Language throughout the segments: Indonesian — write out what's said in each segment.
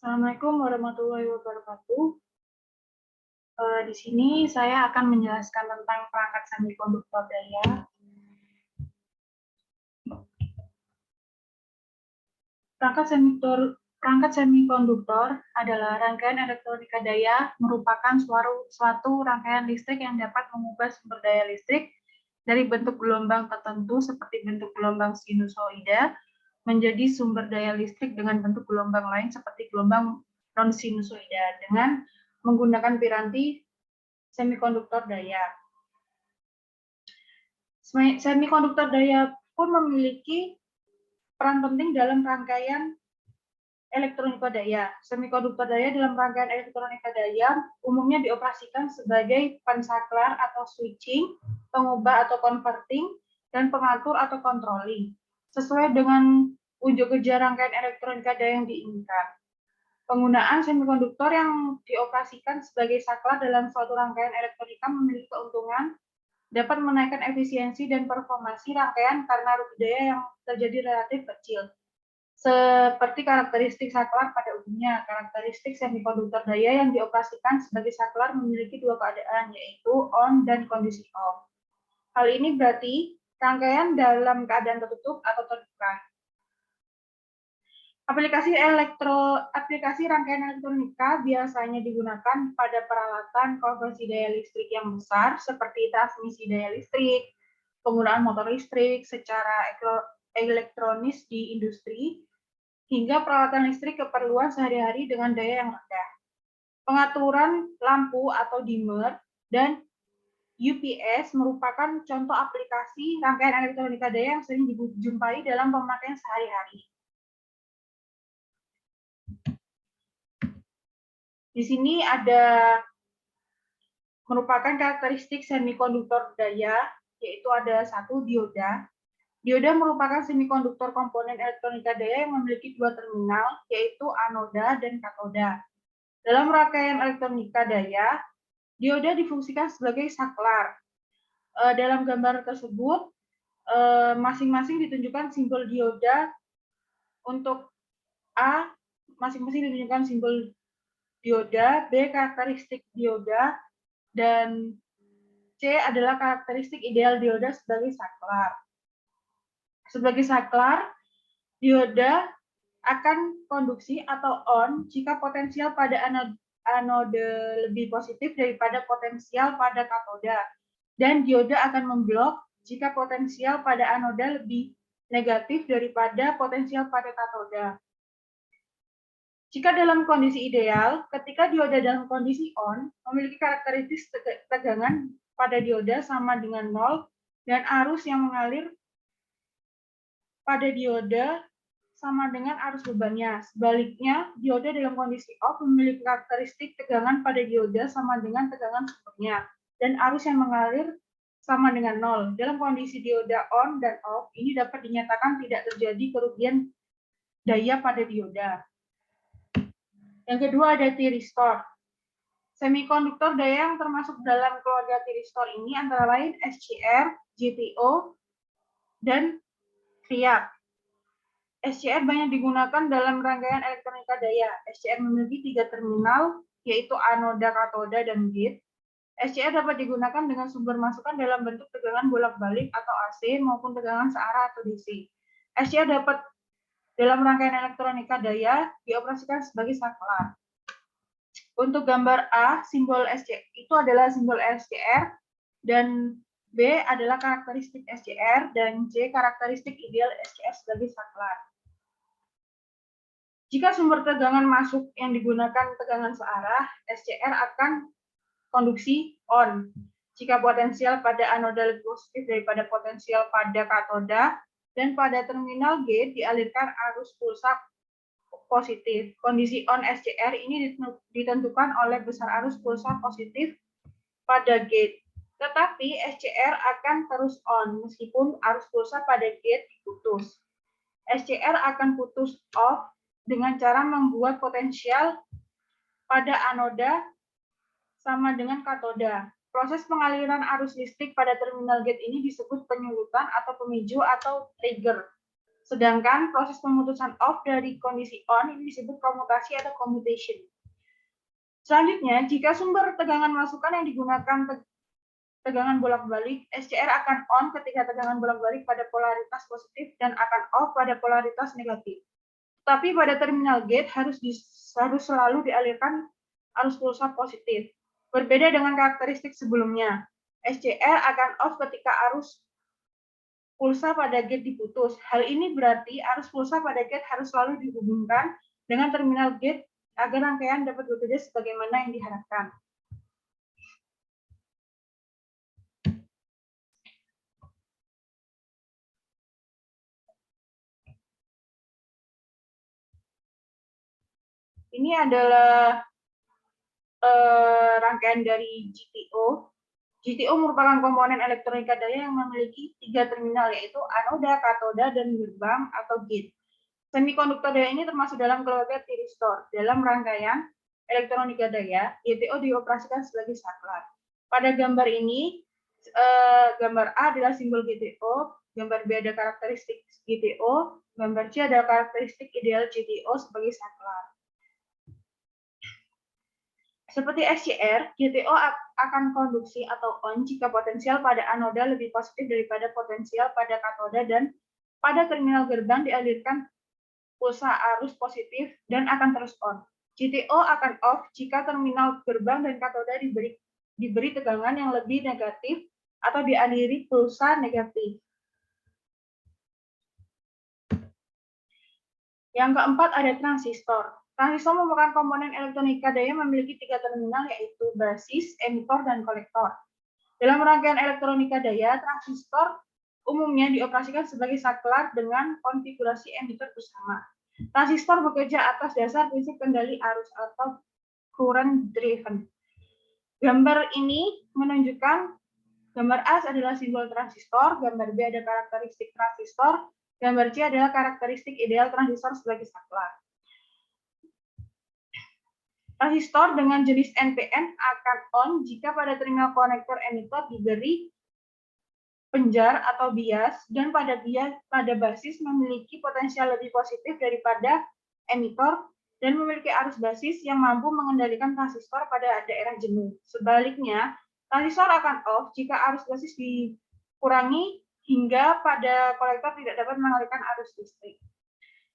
Assalamualaikum warahmatullahi wabarakatuh. Di sini saya akan menjelaskan tentang perangkat semikonduktor daya. Perangkat semikonduktor adalah rangkaian elektronika daya, merupakan suatu rangkaian listrik yang dapat mengubah sumber daya listrik dari bentuk gelombang tertentu seperti bentuk gelombang sinusoida menjadi sumber daya listrik dengan bentuk gelombang lain seperti gelombang non-sinusoida dengan menggunakan piranti semikonduktor daya. Semikonduktor daya pun memiliki peran penting dalam rangkaian elektronika daya. Semikonduktor daya dalam rangkaian elektronika daya umumnya dioperasikan sebagai pensaklar atau switching, pengubah atau converting, dan pengatur atau controlling, sesuai dengan unjuk kerja rangkaian elektronika daya yang diinginkan. Penggunaan semikonduktor yang dioperasikan sebagai saklar dalam suatu rangkaian elektronika memiliki keuntungan dapat menaikkan efisiensi dan performansi rangkaian karena rugi daya yang terjadi relatif kecil. Seperti karakteristik saklar pada umumnya, karakteristik semikonduktor daya yang dioperasikan sebagai saklar memiliki dua keadaan, yaitu on dan kondisi off. Hal ini berarti rangkaian dalam keadaan tertutup atau terbuka. Aplikasi rangkaian elektronika biasanya digunakan pada peralatan konversi daya listrik yang besar seperti transmisi daya listrik, penggunaan motor listrik secara elektronis di industri, hingga peralatan listrik keperluan sehari-hari dengan daya yang rendah. Pengaturan lampu atau dimmer dan UPS merupakan contoh aplikasi rangkaian elektronika daya yang sering dijumpai dalam pemakaian sehari-hari. Di sini ada merupakan karakteristik semikonduktor daya, yaitu ada satu dioda. Dioda merupakan semikonduktor komponen elektronika daya yang memiliki dua terminal, yaitu anoda dan katoda. Dalam rangkaian elektronika daya, dioda difungsikan sebagai saklar. Dalam gambar tersebut, masing-masing ditunjukkan simbol dioda. Untuk A, masing-masing ditunjukkan simbol dioda, B karakteristik dioda, dan C adalah karakteristik ideal dioda sebagai saklar. Sebagai saklar, dioda akan konduksi atau on jika potensial pada anode lebih positif daripada potensial pada katoda, dan dioda akan memblok jika potensial pada anoda lebih negatif daripada potensial pada katoda. Jika dalam kondisi ideal, ketika dioda dalam kondisi on, memiliki karakteristik tegangan pada dioda sama dengan 0 dan arus yang mengalir pada dioda sama dengan arus bebannya. Sebaliknya, dioda dalam kondisi off memiliki karakteristik tegangan pada dioda sama dengan tegangan sumbernya dan arus yang mengalir sama dengan 0. Dalam kondisi dioda on dan off, ini dapat dinyatakan tidak terjadi kerugian daya pada dioda. Yang kedua ada thiristor. Semikonduktor daya yang termasuk dalam keluarga thiristor ini antara lain SCR, GTO, dan FIAP. SCR banyak digunakan dalam rangkaian elektronika daya. SCR memiliki 3 terminal, yaitu anoda, katoda, dan gate. SCR dapat digunakan dengan sumber masukan dalam bentuk tegangan bolak-balik atau AC maupun tegangan searah atau DC. SCR dapat dalam rangkaian elektronika daya dioperasikan sebagai saklar. Untuk gambar A, simbol SCR itu adalah simbol SCR, dan B adalah karakteristik SCR, dan C karakteristik ideal SCR sebagai saklar. Jika sumber tegangan masuk yang digunakan tegangan searah, SCR akan konduksi on. Jika potensial pada anoda lebih positif daripada potensial pada katoda, dan pada terminal gate dialirkan arus pulsa positif. Kondisi on SCR ini ditentukan oleh besar arus pulsa positif pada gate. Tetapi SCR akan terus on meskipun arus pulsa pada gate diputus. SCR akan putus off dengan cara membuat potensial pada anoda sama dengan katoda. Proses pengaliran arus listrik pada terminal gate ini disebut penyulutan atau pemicu atau trigger. Sedangkan proses pemutusan off dari kondisi on ini disebut komutasi atau commutation. Selanjutnya, jika sumber tegangan masukan yang digunakan tegangan bolak-balik, SCR akan on ketika tegangan bolak-balik pada polaritas positif dan akan off pada polaritas negatif. Tapi pada terminal gate harus selalu dialirkan arus pulsa positif. Berbeda dengan karakteristik sebelumnya, SCR akan off ketika arus pulsa pada gate diputus. Hal ini berarti arus pulsa pada gate harus selalu dihubungkan dengan terminal gate agar rangkaian dapat bekerja sebagaimana yang diharapkan. Ini adalah rangkaian dari GTO. GTO merupakan komponen elektronika daya yang memiliki 3 terminal, yaitu anoda, katoda, dan gerbang atau gate. Semikonduktor daya ini termasuk dalam keluarga tiristor. Dalam rangkaian elektronika daya, GTO dioperasikan sebagai saklar. Pada gambar ini, gambar A adalah simbol GTO, gambar B ada karakteristik GTO, gambar C adalah karakteristik ideal GTO sebagai saklar. Seperti SCR, GTO akan konduksi atau on jika potensial pada anoda lebih positif daripada potensial pada katoda dan pada terminal gerbang dialirkan pulsa arus positif dan akan terus on. GTO akan off jika terminal gerbang dan katoda diberi tegangan yang lebih negatif atau dialiri pulsa negatif. Yang keempat ada transistor. Transistor merupakan komponen elektronika daya memiliki 3 terminal, yaitu basis, emitor, dan kolektor. Dalam rangkaian elektronika daya, transistor umumnya dioperasikan sebagai saklar dengan konfigurasi emitor bersama. Transistor bekerja atas dasar prinsip kendali arus atau current driven. Gambar ini menunjukkan gambar A adalah simbol transistor, gambar B ada karakteristik transistor, gambar C adalah karakteristik ideal transistor sebagai saklar. Transistor dengan jenis NPN akan on jika pada terminal konektor emitor diberi penjar atau bias dan pada basis memiliki potensial lebih positif daripada emitor dan memiliki arus basis yang mampu mengendalikan transistor pada daerah jenuh. Sebaliknya, transistor akan off jika arus basis dikurangi hingga pada kolektor tidak dapat mengalirkan arus listrik.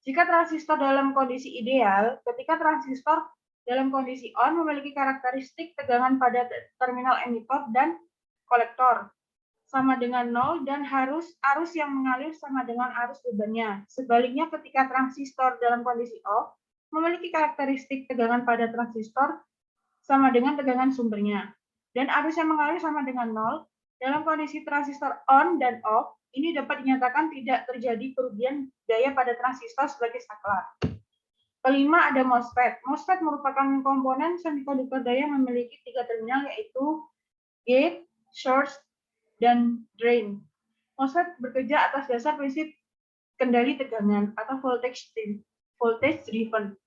Jika transistor dalam kondisi ideal, ketika transistor dalam kondisi on memiliki karakteristik tegangan pada terminal emitor dan kolektor sama dengan 0 dan arus yang mengalir sama dengan arus bebannya. Sebaliknya, ketika transistor dalam kondisi off memiliki karakteristik tegangan pada transistor sama dengan tegangan sumbernya dan arus yang mengalir sama dengan 0. Dalam kondisi transistor on dan off, ini dapat dinyatakan tidak terjadi kerugian daya pada transistor sebagai saklar. Kelima ada MOSFET. MOSFET merupakan komponen semikonduktor daya yang memiliki 3 terminal, yaitu gate, source, dan drain. MOSFET bekerja atas dasar prinsip kendali tegangan atau voltage driven.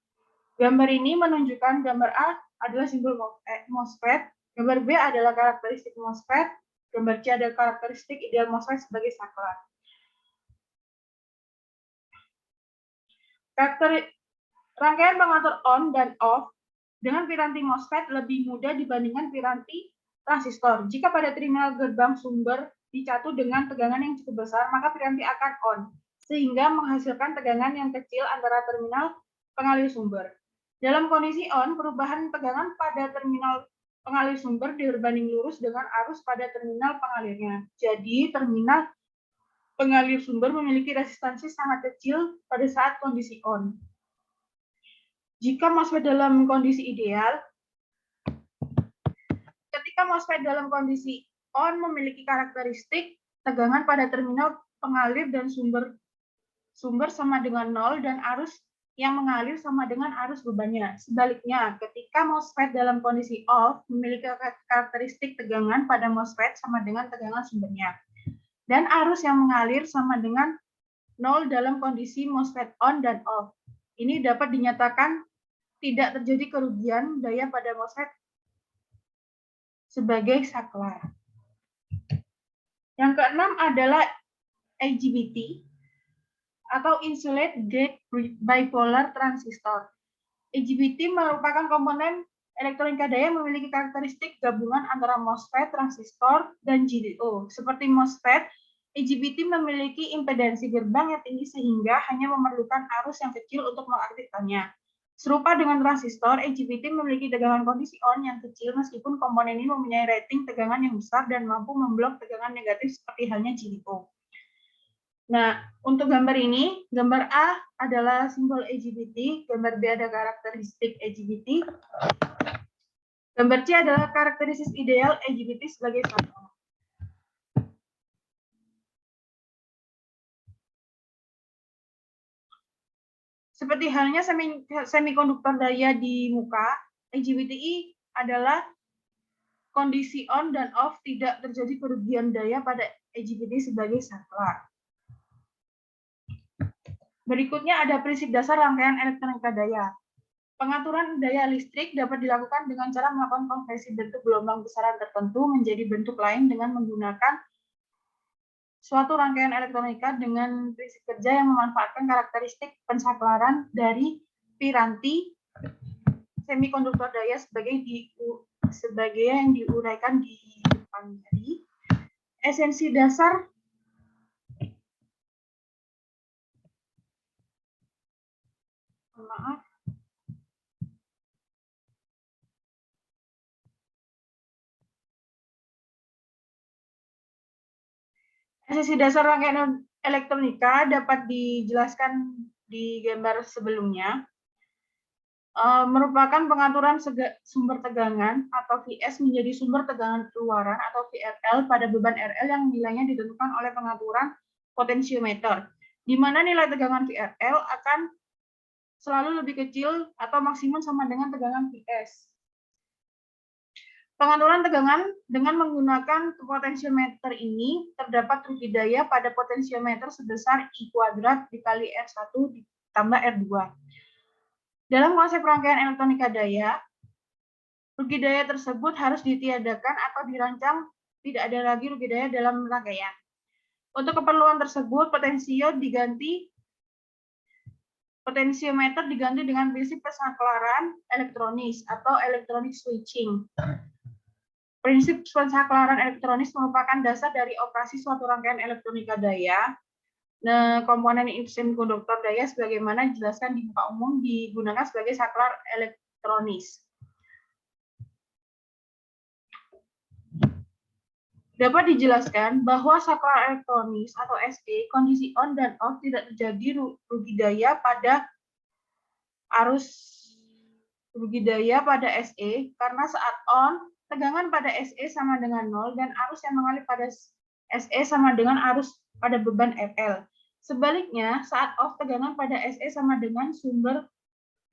Gambar ini menunjukkan gambar A adalah simbol MOSFET, gambar B adalah karakteristik MOSFET, gambar C adalah karakteristik ideal MOSFET sebagai saklar. Rangkaian pengatur on dan off dengan piranti MOSFET lebih mudah dibandingkan piranti transistor. Jika pada terminal gerbang sumber dicatu dengan tegangan yang cukup besar, maka piranti akan on, sehingga menghasilkan tegangan yang kecil antara terminal pengalir sumber. Dalam kondisi on, perubahan tegangan pada terminal pengalir sumber berbanding lurus dengan arus pada terminal pengalirnya. Jadi, terminal pengalir sumber memiliki resistansi sangat kecil pada saat kondisi on. Jika MOSFET dalam kondisi ideal, ketika MOSFET dalam kondisi on memiliki karakteristik tegangan pada terminal pengalir dan sumber sama dengan 0 dan arus yang mengalir sama dengan arus bebannya. Sebaliknya, ketika MOSFET dalam kondisi off memiliki karakteristik tegangan pada MOSFET sama dengan tegangan sumbernya dan arus yang mengalir sama dengan 0 dalam kondisi MOSFET on dan off. Ini dapat dinyatakan tidak terjadi kerugian daya pada MOSFET sebagai saklar. Yang keenam adalah IGBT atau Insulate Gate Bipolar Transistor. IGBT merupakan komponen elektronika daya yang memiliki karakteristik gabungan antara MOSFET, transistor, dan GDO. Seperti MOSFET, IGBT memiliki impedansi gerbang yang tinggi sehingga hanya memerlukan arus yang kecil untuk mengaktifkannya. Serupa dengan transistor, IGBT memiliki tegangan kondisi on yang kecil meskipun komponen ini mempunyai rating tegangan yang besar dan mampu memblok tegangan negatif seperti halnya GDO. Nah, untuk gambar ini, gambar A adalah simbol IGBT, gambar B ada karakteristik IGBT, gambar C adalah karakteristik ideal IGBT sebagai satu. Seperti halnya semikonduktor daya di muka, IGBTI adalah kondisi on dan off, tidak terjadi kerugian daya pada IGBT sebagai saklar. Berikutnya ada prinsip dasar rangkaian elektronika daya. Pengaturan daya listrik dapat dilakukan dengan cara melakukan konversi bentuk gelombang besaran tertentu menjadi bentuk lain dengan menggunakan suatu rangkaian elektronika dengan prinsip kerja yang memanfaatkan karakteristik pensaklaran dari piranti semikonduktor daya sebagai yang diuraikan di depan tadi. Esensi dasar Esensi dasar rangkaian elektronika dapat dijelaskan di gambar sebelumnya. Merupakan pengaturan sumber tegangan atau VS menjadi sumber tegangan keluaran atau VRL pada beban RL yang nilainya ditentukan oleh pengaturan potensiometer, di mana nilai tegangan VRL akan selalu lebih kecil atau maksimum sama dengan tegangan VS. Pengaturan tegangan dengan menggunakan potensiometer ini terdapat rugi daya pada potensiometer sebesar I kuadrat dikali R1 ditambah R2. Dalam konsep rangkaian elektronika daya, rugi daya tersebut harus ditiadakan atau dirancang tidak ada lagi rugi daya dalam rangkaian. Untuk keperluan tersebut, potensiometer diganti dengan prinsip pensaklaran elektronis atau electronic switching. Prinsip pensaklaran elektronis merupakan dasar dari operasi suatu rangkaian elektronika daya. Nah, komponen semikonduktor daya sebagaimana dijelaskan di muka umum digunakan sebagai saklar elektronis. Dapat dijelaskan bahwa saklar elektronis atau SE, kondisi on dan off tidak terjadi rugi daya pada SE karena saat on tegangan pada SE sama dengan 0 dan arus yang mengalir pada SE sama dengan arus pada beban RL. Sebaliknya, saat off tegangan pada SE sama dengan sumber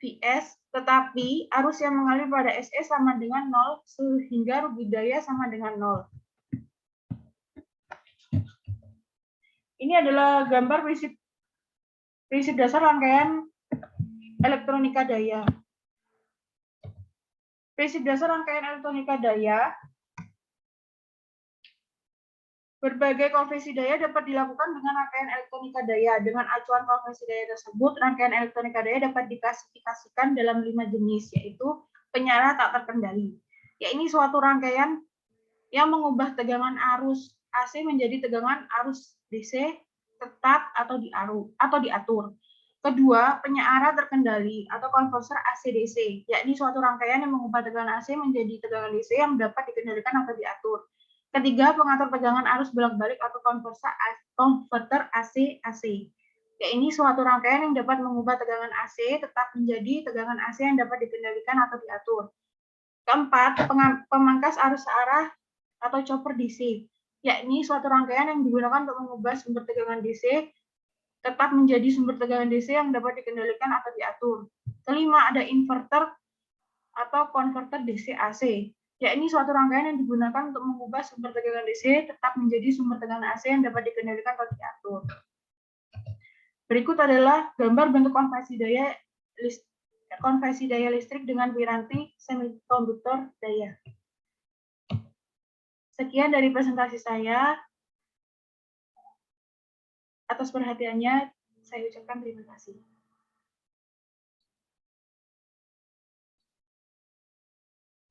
VS, tetapi arus yang mengalir pada SE sama dengan 0 sehingga rugi daya sama dengan 0. Ini adalah gambar prinsip dasar rangkaian elektronika daya. Prinsip dasar rangkaian elektronika daya, berbagai konversi daya dapat dilakukan dengan rangkaian elektronika daya. Dengan acuan konversi daya tersebut, rangkaian elektronika daya dapat diklasifikasikan dalam 5 jenis, yaitu penyala tak terkendali. Ya, ini suatu rangkaian yang mengubah tegangan arus AC menjadi tegangan arus DC tetap atau diatur. Kedua, penyeara terkendali atau konverter AC-DC, yakni suatu rangkaian yang mengubah tegangan AC menjadi tegangan DC yang dapat dikendalikan atau diatur. Ketiga, pengatur tegangan arus bolak-balik atau konverter AC-AC. Ya, ini suatu rangkaian yang dapat mengubah tegangan AC tetap menjadi tegangan AC yang dapat dikendalikan atau diatur. Keempat, pemangkas arus searah atau chopper DC, yakni suatu rangkaian yang digunakan untuk mengubah sumber tegangan DC tetap menjadi sumber tegangan DC yang dapat dikendalikan atau diatur. Kelima, ada inverter atau konverter DC AC, yakni suatu rangkaian yang digunakan untuk mengubah sumber tegangan DC tetap menjadi sumber tegangan AC yang dapat dikendalikan atau diatur. Berikut adalah gambar bentuk konversi daya listrik dengan piranti semikonduktor daya. Sekian dari presentasi saya. Atas perhatiannya, Saya ucapkan terima kasih.